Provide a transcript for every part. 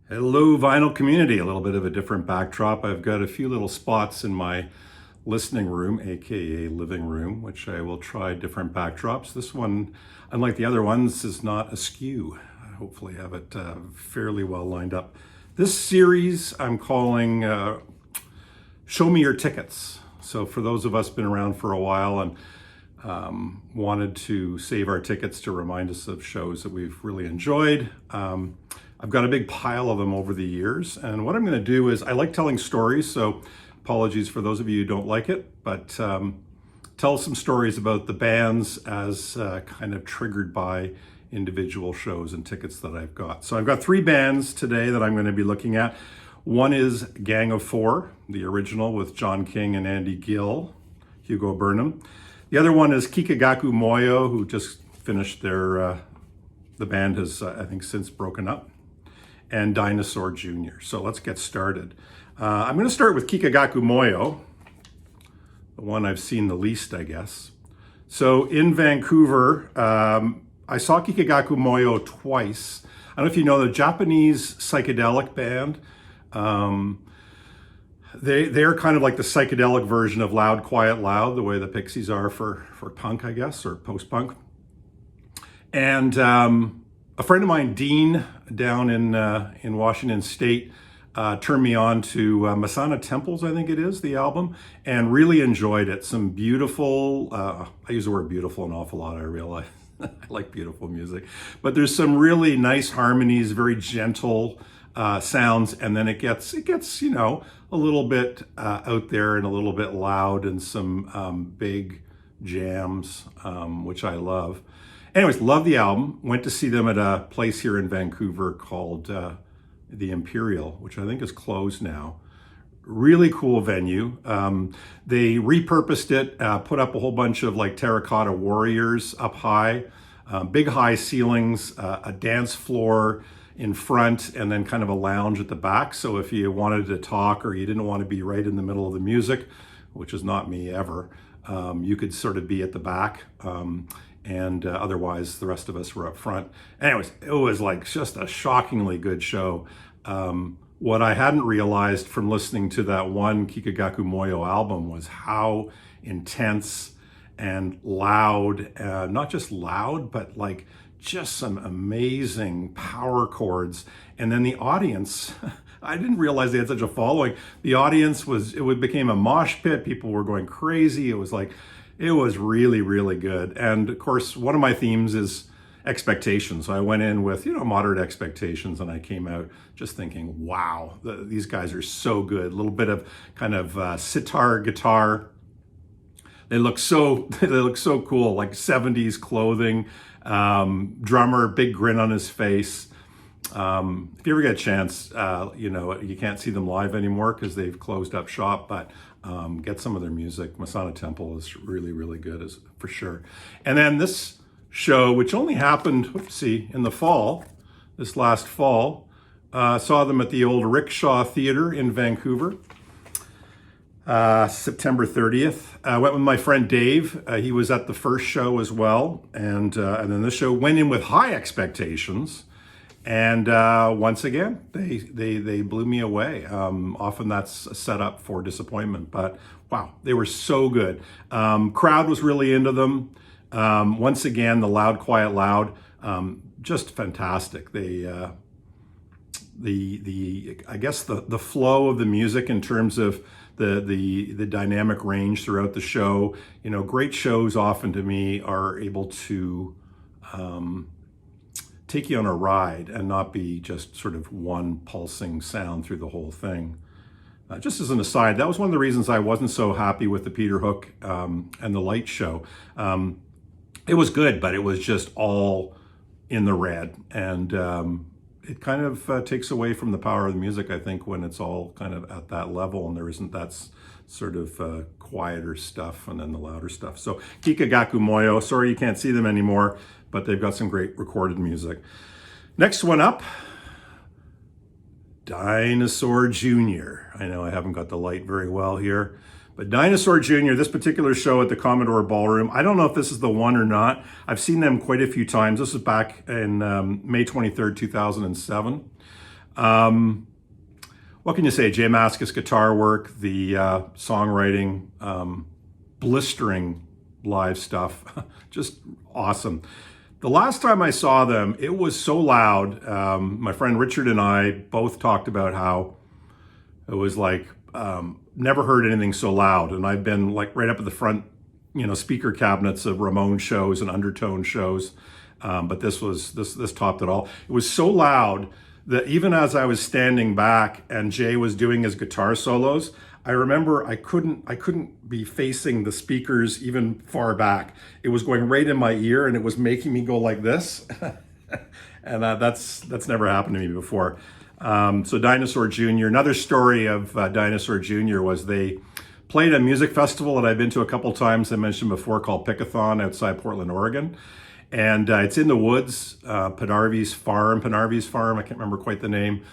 Hello, vinyl community. A little bit of a different backdrop. I've got a few little spots in my listening room, aka living room, which I will try different backdrops. This one, unlike the other ones, is not askew. I hopefully have it fairly well lined up. This series I'm calling Show Me Your Tickets. So for those of us been around for a while and wanted to save our tickets to remind us of shows that we've really enjoyed. I've got a big pile of them over the years, and what I'm going to do is I like telling stories, so apologies for those of you who don't like it, but tell some stories about the bands as kind of triggered by individual shows and tickets that I've got. So I've got three bands today that I'm going to be looking at. One is Gang of Four, the original with John King and Andy Gill, Hugo Burnham. The other one is Kikagaku Moyo, who just finished their, the band has, I think, since broken up, and Dinosaur Jr. So let's get started. I'm going to start with Kikagaku Moyo, the one I've seen the least, I guess. So in Vancouver, I saw Kikagaku Moyo twice. I don't know if you know, the Japanese psychedelic band. They're kind of like the psychedelic version of Loud, Quiet, Loud, the way the Pixies are for punk, I guess, or post-punk. And a friend of mine, Dean, down in Washington State, turned me on to Masana Temples, I think it is, the album, and really enjoyed it. Some beautiful, I use the word beautiful an awful lot, I realize. I like beautiful music. But there's some really nice harmonies, very gentle sounds, and then it gets you know, a little bit out there and a little bit loud, and some big jams, which I love. Anyways, love the album. Went to see them at a place here in Vancouver called the Imperial, which I think is closed now. Really cool venue. They repurposed it, put up a whole bunch of like terracotta warriors up high, big high ceilings, a dance floor in front, and then kind of a lounge at the back. So if you wanted to talk or you didn't want to be right in the middle of the music, which is not me ever, you could sort of be at the back. And otherwise the rest of us were up front. Anyways, it was like just a shockingly good show. What I hadn't realized from listening to that one Kikagaku Moyo album was how intense and loud, not just loud, but like just some amazing power chords. And then the audience, I didn't realize they had such a following. The audience became a mosh pit. People were going crazy. It was really, really good. And of course, one of my themes is expectations. So I went in with, you know, moderate expectations, and I came out just thinking, wow, these guys are so good. A little bit of kind of sitar guitar. They look so cool, like 70s clothing. Drummer, big grin on his face. If you ever get a chance, you know, you can't see them live anymore because they've closed up shop, but get some of their music. Masana Temple is really, really good, for sure. And then this show, which only happened, in the fall, this last fall, saw them at the old Rickshaw Theater in Vancouver, September 30th. I went with my friend Dave. He was at the first show as well. And then this show went in with high expectations. And once again, they blew me away. Often that's a setup for disappointment, but wow, they were so good. Crowd was really into them. Once again, the Loud, Quiet, Loud, just fantastic. I guess the flow of the music in terms of the dynamic range throughout the show. You know, great shows often to me are able to take you on a ride and not be just sort of one pulsing sound through the whole thing. Just as an aside, that was one of the reasons I wasn't so happy with the Peter Hook and the Light show. It was good, but it was just all in the red. And it kind of takes away from the power of the music, I think, when it's all kind of at that level and there isn't that sort of quieter stuff and then the louder stuff. So Kikagaku Moyo, sorry you can't see them anymore, but they've got some great recorded music. Next one up, Dinosaur Jr. I know I haven't got the light very well here, but Dinosaur Jr., this particular show at the Commodore Ballroom, I don't know if this is the one or not. I've seen them quite a few times. This is back in May 23rd, 2007. What can you say? Jay Mascis guitar work, the songwriting, blistering live stuff, just awesome. The last time I saw them, it was so loud. My friend Richard and I both talked about how it was like, never heard anything so loud. And I've been like right up at the front, speaker cabinets of Ramon shows and Undertone shows. But this topped it all. It was so loud that even as I was standing back and Jay was doing his guitar solos, I remember I couldn't be facing the speakers even far back. It was going right in my ear and it was making me go like this. And that's never happened to me before. So Dinosaur Jr., another story of Dinosaur Jr. was they played a music festival that I've been to a couple times, I mentioned before, called Pickathon outside Portland, Oregon. And it's in the woods, Penarvy's Farm, I can't remember quite the name.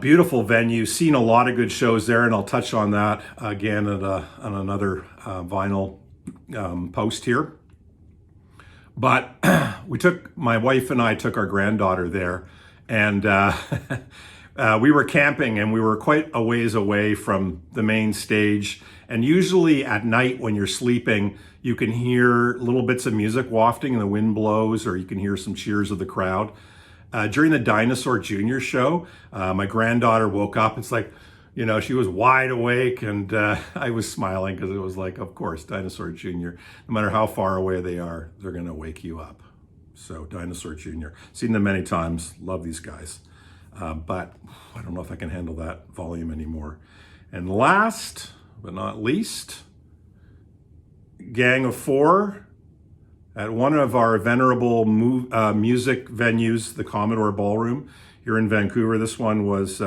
Beautiful venue, seen a lot of good shows there, and I'll touch on that again on another vinyl post here. But my wife and I took our granddaughter there, and we were camping, and we were quite a ways away from the main stage. And usually at night when you're sleeping, you can hear little bits of music wafting and the wind blows, or you can hear some cheers of the crowd. During the Dinosaur Jr. show, my granddaughter woke up. It's like, she was wide awake, and I was smiling because it was like, of course, Dinosaur Jr., no matter how far away they are, they're going to wake you up. So Dinosaur Jr., seen them many times, love these guys. But I don't know if I can handle that volume anymore. And last but not least, Gang of Four. At one of our venerable music venues, the Commodore Ballroom here in Vancouver. This one was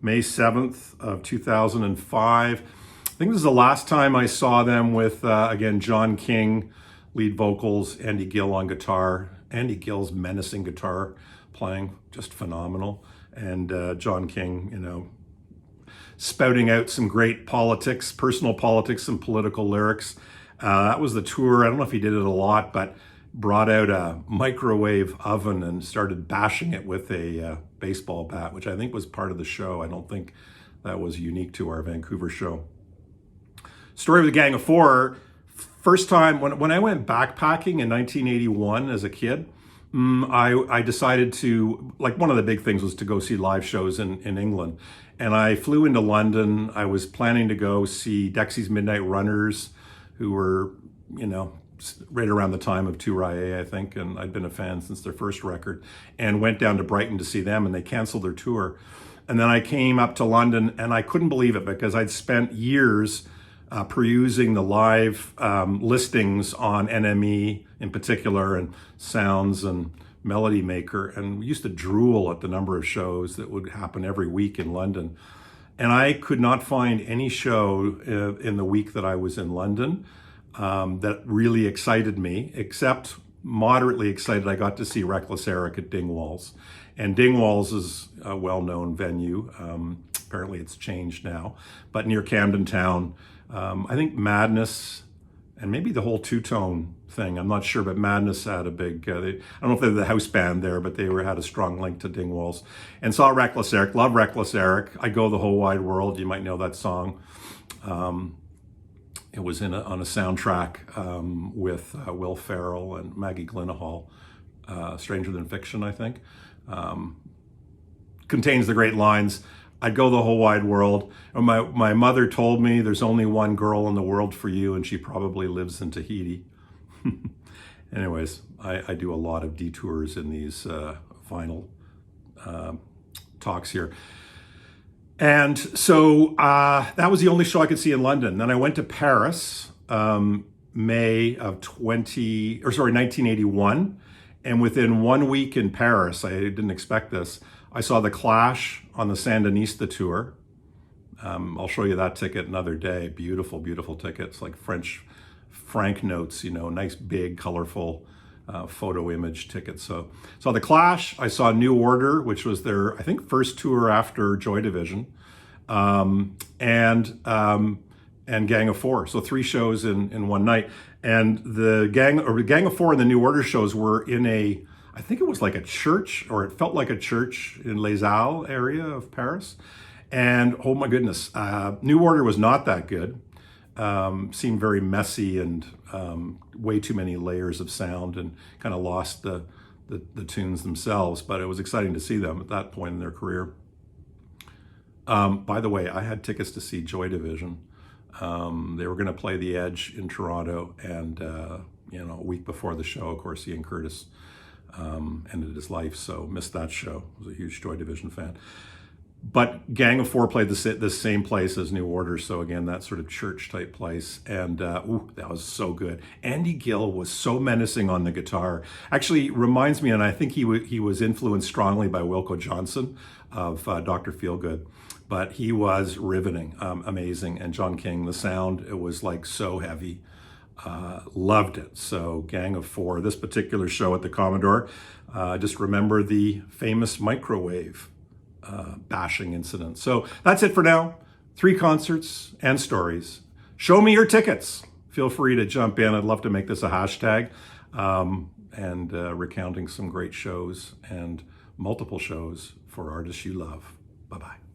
May 7th of 2005. I think this is the last time I saw them with, again, John King, lead vocals, Andy Gill on guitar. Andy Gill's menacing guitar playing, just phenomenal. And John King, spouting out some great politics, personal politics and political lyrics. That was the tour. I don't know if he did it a lot, but brought out a microwave oven and started bashing it with a baseball bat, which I think was part of the show. I don't think that was unique to our Vancouver show. Story of the Gang of Four. First time, when I went backpacking in 1981 as a kid, I decided to, one of the big things was to go see live shows in England. And I flew into London. I was planning to go see Dexy's Midnight Runners, who were, right around the time of Touraye, I think, and I'd been a fan since their first record, and went down to Brighton to see them, and they canceled their tour. And then I came up to London, and I couldn't believe it because I'd spent years perusing the live listings on NME in particular, and Sounds and Melody Maker, and we used to drool at the number of shows that would happen every week in London. And I could not find any show in the week that I was in London that really excited me, except moderately excited I got to see Reckless Eric at Dingwalls. And Dingwalls is a well-known venue. Apparently it's changed now, but near Camden Town. I think Madness and maybe the whole two-tone thing, I'm not sure, but Madness had a big, I don't know if they're the house band there, but they had a strong link to Dingwalls. And saw Reckless Eric, love Reckless Eric. I Go the Whole Wide World, you might know that song. It was on a soundtrack with Will Ferrell and Maggie Gyllenhaal, Stranger Than Fiction, I think. Contains the great lines, I'd go the whole wide world. My mother told me there's only one girl in the world for you, and she probably lives in Tahiti. Anyways, I do a lot of detours in these vinyl talks here. And so that was the only show I could see in London. Then I went to Paris, May of 1981. And within 1 week in Paris, I didn't expect this, I saw The Clash on the Sandinista tour. I'll show you that ticket another day. Beautiful, beautiful tickets, like French franc notes, nice, big, colorful photo image tickets. So saw The Clash. I saw New Order, which was their, I think, first tour after Joy Division, and Gang of Four. So 3 shows in one night. And the Gang of Four and the New Order shows were in I I think it was like a church, or it felt like a church in Les Halles area of Paris. And oh my goodness, New Order was not that good. Seemed very messy and way too many layers of sound, and kind of lost the tunes themselves. But it was exciting to see them at that point in their career. By the way, I had tickets to see Joy Division. They were going to play the Edge in Toronto, and a week before the show, of course, Ian Curtis ended his life, so missed that show. I was a huge Joy Division fan. But Gang of Four played the same place as New Order, so again, that sort of church-type place, and that was so good. Andy Gill was so menacing on the guitar. Actually, reminds me, and I think he was influenced strongly by Wilco Johnson of Dr. Feelgood, but he was riveting, amazing. And John King, the sound, it was like so heavy. Loved it. So Gang of Four, this particular show at the Commodore, just remember the famous microwave bashing incident. So that's it for now. 3 concerts and stories. Show me your tickets. Feel free to jump in. I'd love to make this a hashtag, and recounting some great shows and multiple shows for artists you love. Bye-bye.